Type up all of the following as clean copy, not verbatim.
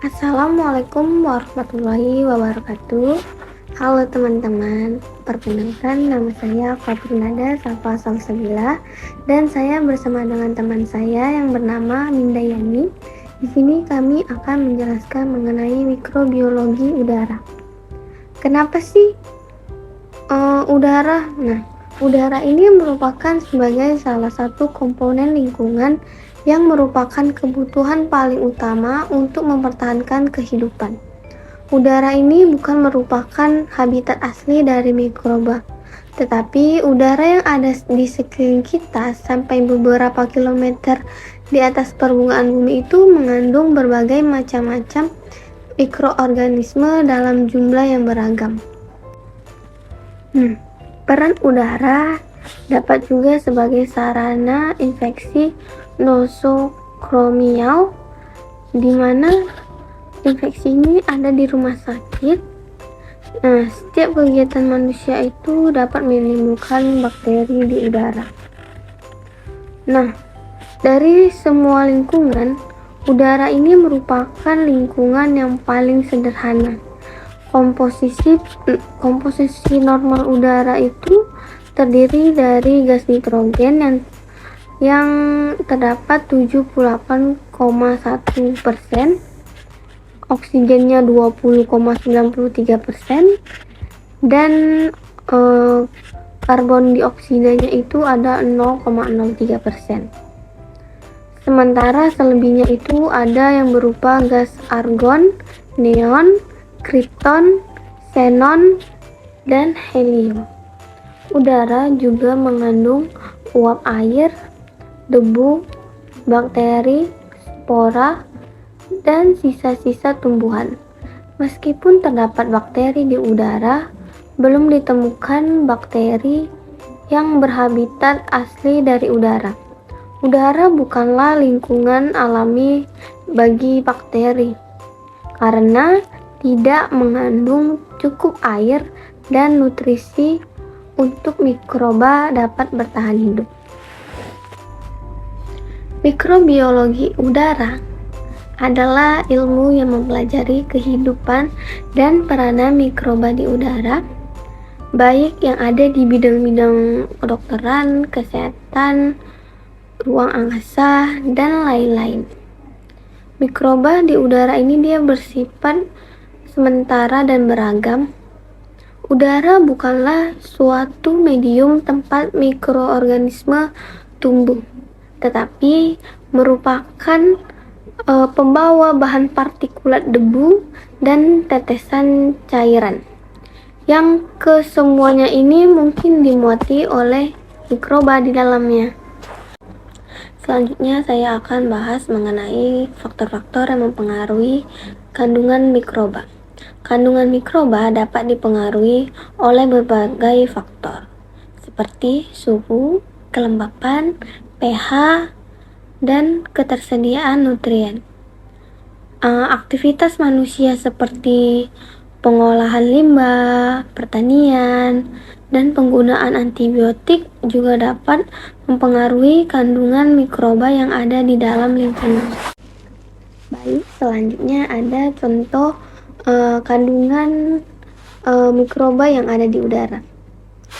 Assalamualaikum warahmatullahi wabarakatuh. Halo teman-teman, perkenalkan nama saya Fatrinada Safa Salsabila dan saya bersama dengan teman saya yang bernama Minda Yani. Di sini kami akan menjelaskan mengenai mikrobiologi udara. Kenapa sih udara? Udara ini merupakan sebagai salah satu komponen lingkungan yang merupakan kebutuhan paling utama untuk mempertahankan kehidupan. Udara ini bukan merupakan habitat asli dari mikroba, tetapi udara yang ada di sekeliling kita sampai beberapa kilometer di atas permukaan bumi itu mengandung berbagai macam-macam mikroorganisme dalam jumlah yang beragam. Peran udara dapat juga sebagai sarana infeksi nosokromial, di mana infeksi ini ada di rumah sakit. Setiap kegiatan manusia itu dapat menimbulkan bakteri di udara. Dari semua lingkungan, udara ini merupakan lingkungan yang paling sederhana. Komposisi normal udara itu terdiri dari gas nitrogen yang terdapat 78,1%, oksigennya 20,93%, dan karbon dioksidanya itu ada 0,03%. Sementara selebihnya itu ada yang berupa gas argon, neon, krypton, xenon, dan helium. Udara juga mengandung uap air, debu, bakteri, spora, dan sisa-sisa tumbuhan. Meskipun terdapat bakteri di udara, belum ditemukan bakteri yang berhabitat asli dari udara. Udara bukanlah lingkungan alami bagi bakteri, karena tidak mengandung cukup air dan nutrisi untuk mikroba dapat bertahan hidup. Mikrobiologi udara adalah ilmu yang mempelajari kehidupan dan peranan mikroba di udara, baik yang ada di bidang-bidang kedokteran, kesehatan, ruang angkasa, dan lain-lain. Mikroba di udara ini dia bersifat sementara dan beragam. Udara bukanlah suatu medium tempat mikroorganisme tumbuh, tetapi merupakan pembawa bahan partikulat debu dan tetesan cairan, yang kesemuanya ini mungkin dimuati oleh mikroba di dalamnya. Selanjutnya saya akan bahas mengenai faktor-faktor yang mempengaruhi kandungan mikroba. Kandungan mikroba dapat dipengaruhi oleh berbagai faktor, seperti suhu, kelembapan, pH, dan ketersediaan nutrien. Aktivitas manusia seperti pengolahan limbah, pertanian, dan penggunaan antibiotik juga dapat mempengaruhi kandungan mikroba yang ada di dalam lingkungan. Baik, selanjutnya ada contoh kandungan mikroba yang ada di udara.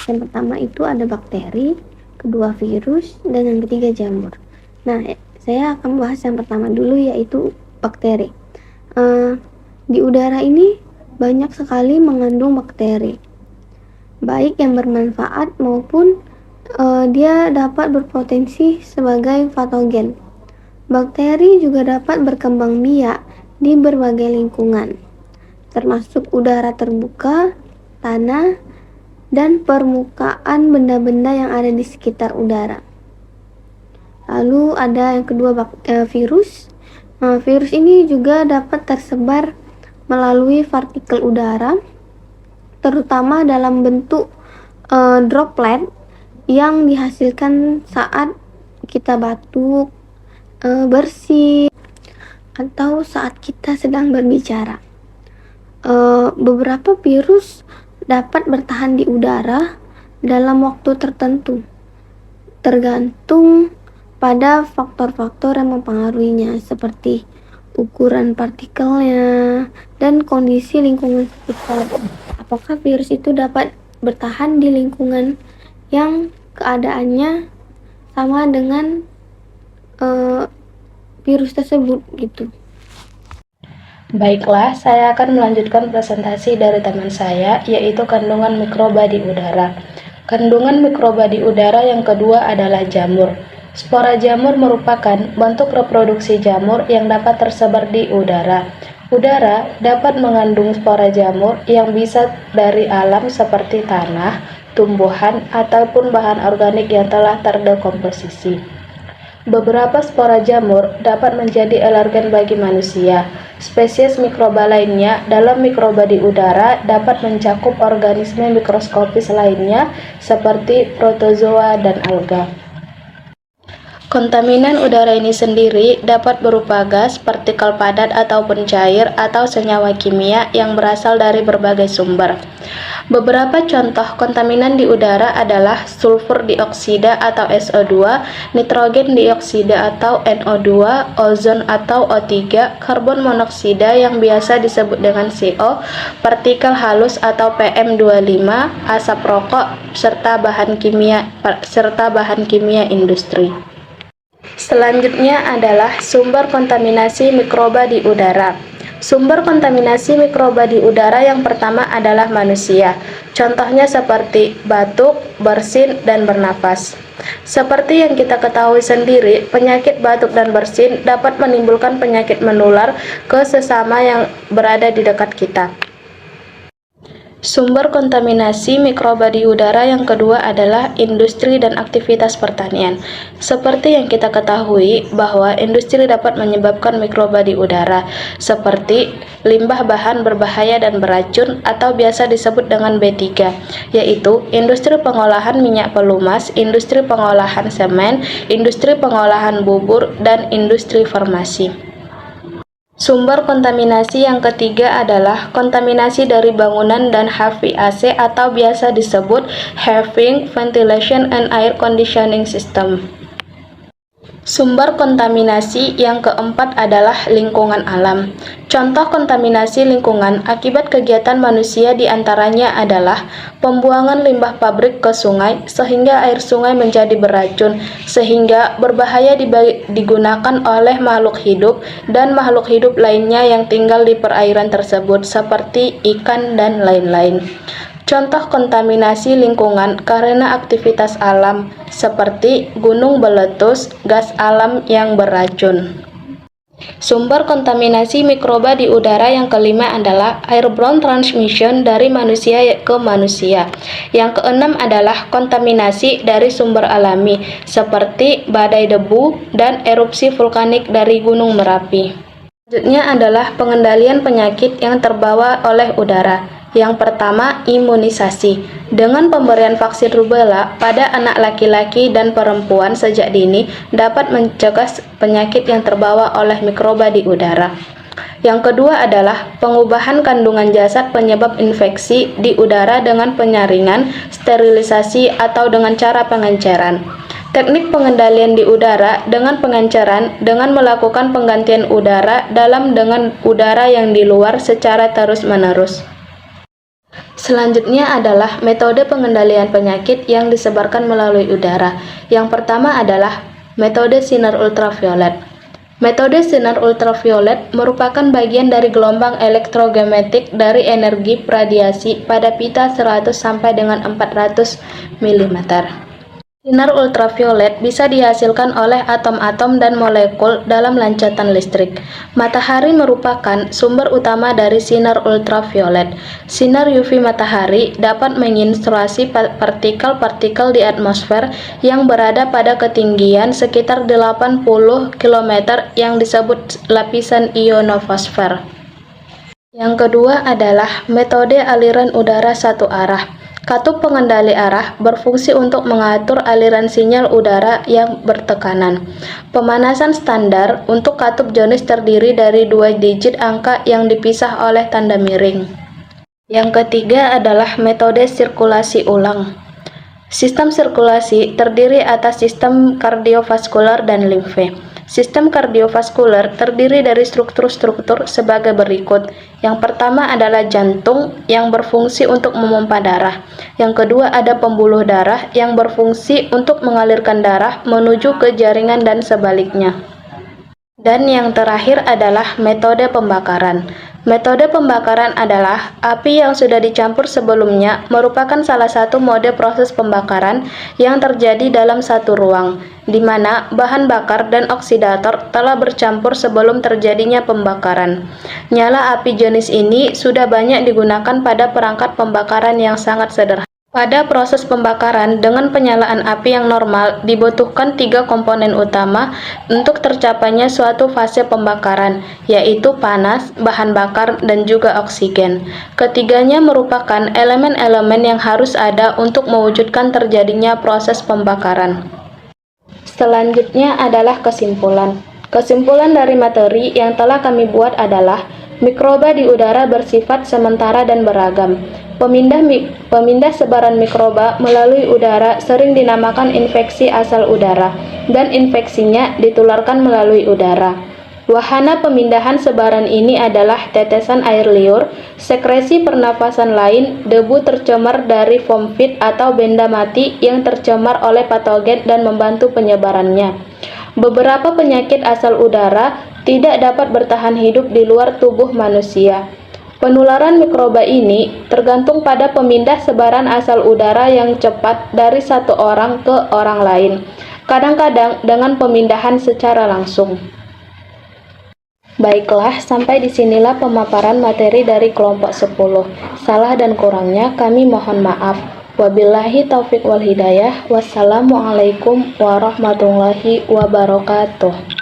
Yang pertama itu ada bakteri, kedua virus, dan yang ketiga jamur. Saya akan bahas yang pertama dulu, yaitu bakteri. Di udara ini banyak sekali mengandung bakteri, baik yang bermanfaat maupun dia dapat berpotensi sebagai patogen. Bakteri juga dapat berkembang biak di berbagai lingkungan, termasuk udara terbuka, tanah, dan permukaan benda-benda yang ada di sekitar udara. Lalu ada yang kedua, virus. Virus ini juga dapat tersebar melalui partikel udara, terutama dalam bentuk droplet yang dihasilkan saat kita batuk, bersin, atau saat kita sedang berbicara. Beberapa virus dapat bertahan di udara dalam waktu tertentu, tergantung pada faktor-faktor yang mempengaruhinya, seperti ukuran partikelnya, dan kondisi lingkungan sekitar. Apakah virus itu dapat bertahan di lingkungan yang keadaannya sama dengan virus tersebut gitu. Baiklah, saya akan melanjutkan presentasi dari teman saya, yaitu kandungan mikroba di udara. Kandungan mikroba di udara yang kedua adalah jamur. Spora jamur merupakan bentuk reproduksi jamur yang dapat tersebar di udara. Udara dapat mengandung spora jamur yang bisa dari alam seperti tanah, tumbuhan, ataupun bahan organik yang telah terdekomposisi. Beberapa spora jamur dapat menjadi alergen bagi manusia. Spesies mikroba lainnya dalam mikroba di udara dapat mencakup organisme mikroskopis lainnya seperti protozoa dan alga. Kontaminan udara ini sendiri dapat berupa gas, partikel padat ataupun cair, atau senyawa kimia yang berasal dari berbagai sumber. Beberapa contoh kontaminan di udara adalah sulfur dioksida atau SO2, nitrogen dioksida atau NO2, ozon atau O3, karbon monoksida yang biasa disebut dengan CO, partikel halus atau PM25, asap rokok, serta bahan kimia industri. Selanjutnya adalah sumber kontaminasi mikroba di udara. Sumber kontaminasi mikroba di udara yang pertama adalah manusia. Contohnya seperti batuk, bersin, dan bernapas. Seperti yang kita ketahui sendiri, penyakit batuk dan bersin dapat menimbulkan penyakit menular ke sesama yang berada di dekat kita. Sumber kontaminasi mikroba di udara yang kedua adalah industri dan aktivitas pertanian. Seperti yang kita ketahui bahwa industri dapat menyebabkan mikroba di udara, seperti limbah bahan berbahaya dan beracun atau biasa disebut dengan B3, yaitu industri pengolahan minyak pelumas, industri pengolahan semen, industri pengolahan bubur, dan industri farmasi. Sumber kontaminasi yang ketiga adalah kontaminasi dari bangunan dan HVAC atau biasa disebut Heating, Ventilation, and Air Conditioning System. Sumber kontaminasi yang keempat adalah lingkungan alam. Contoh kontaminasi lingkungan akibat kegiatan manusia diantaranya adalah pembuangan limbah pabrik ke sungai sehingga air sungai menjadi beracun, sehingga berbahaya digunakan oleh makhluk hidup dan makhluk hidup lainnya yang tinggal di perairan tersebut seperti ikan dan lain-lain. Contoh kontaminasi lingkungan karena aktivitas alam seperti gunung meletus, gas alam yang beracun. Sumber kontaminasi mikroba di udara yang kelima adalah airborne transmission dari manusia ke manusia. Yang keenam adalah kontaminasi dari sumber alami seperti badai debu dan erupsi vulkanik dari Gunung Merapi. Selanjutnya adalah pengendalian penyakit yang terbawa oleh udara. Yang pertama, imunisasi. Dengan pemberian vaksin rubella pada anak laki-laki dan perempuan sejak dini dapat mencegah penyakit yang terbawa oleh mikroba di udara. Yang kedua adalah pengubahan kandungan jasad penyebab infeksi di udara dengan penyaringan, sterilisasi, atau dengan cara pengenceran. Teknik pengendalian di udara dengan pengenceran dengan melakukan penggantian udara dalam dengan udara yang di luar secara terus-menerus. Selanjutnya adalah metode pengendalian penyakit yang disebarkan melalui udara. Yang pertama adalah metode sinar ultraviolet. Metode sinar ultraviolet merupakan bagian dari gelombang elektromagnetik dari energi radiasi pada pita 100 sampai dengan 400 mm. Sinar ultraviolet bisa dihasilkan oleh atom-atom dan molekul dalam loncatan listrik. Matahari merupakan sumber utama dari sinar ultraviolet. Sinar UV matahari dapat menginstruasi partikel-partikel di atmosfer yang berada pada ketinggian sekitar 80 km yang disebut lapisan ionosfer. Yang kedua adalah metode aliran udara satu arah. Katup pengendali arah berfungsi untuk mengatur aliran sinyal udara yang bertekanan. Pemanasan standar untuk katup Jones terdiri dari 2 digit angka yang dipisah oleh tanda miring. Yang ketiga adalah metode sirkulasi ulang. Sistem sirkulasi terdiri atas sistem kardiovaskular dan limfe. Sistem kardiovaskuler terdiri dari struktur-struktur sebagai berikut. Yang pertama adalah jantung yang berfungsi untuk memompa darah. Yang kedua ada pembuluh darah yang berfungsi untuk mengalirkan darah menuju ke jaringan dan sebaliknya. Dan yang terakhir adalah metode pembakaran. Metode pembakaran adalah api yang sudah dicampur sebelumnya merupakan salah satu mode proses pembakaran yang terjadi dalam satu ruang, di mana bahan bakar dan oksidator telah bercampur sebelum terjadinya pembakaran. Nyala api jenis ini sudah banyak digunakan pada perangkat pembakaran yang sangat sederhana. Pada proses pembakaran dengan penyalaan api yang normal dibutuhkan 3 komponen utama untuk tercapainya suatu fase pembakaran, yaitu panas, bahan bakar, dan juga oksigen. Ketiganya merupakan elemen-elemen yang harus ada untuk mewujudkan terjadinya proses pembakaran. Selanjutnya adalah kesimpulan. Kesimpulan dari materi yang telah kami buat adalah mikroba di udara bersifat sementara dan beragam. Pemindah sebaran mikroba melalui udara sering dinamakan infeksi asal udara, dan infeksinya ditularkan melalui udara. Wahana pemindahan sebaran ini adalah tetesan air liur, sekresi pernafasan lain, debu tercemar dari foam pit atau benda mati yang tercemar oleh patogen dan membantu penyebarannya. Beberapa penyakit asal udara tidak dapat bertahan hidup di luar tubuh manusia. Penularan mikroba ini tergantung pada pemindah sebaran asal udara yang cepat dari satu orang ke orang lain, kadang-kadang dengan pemindahan secara langsung. Baiklah, sampai disinilah pemaparan materi dari kelompok 10. Salah dan kurangnya kami mohon maaf. Wabillahi taufiq wal hidayah. Wassalamualaikum warahmatullahi wabarakatuh.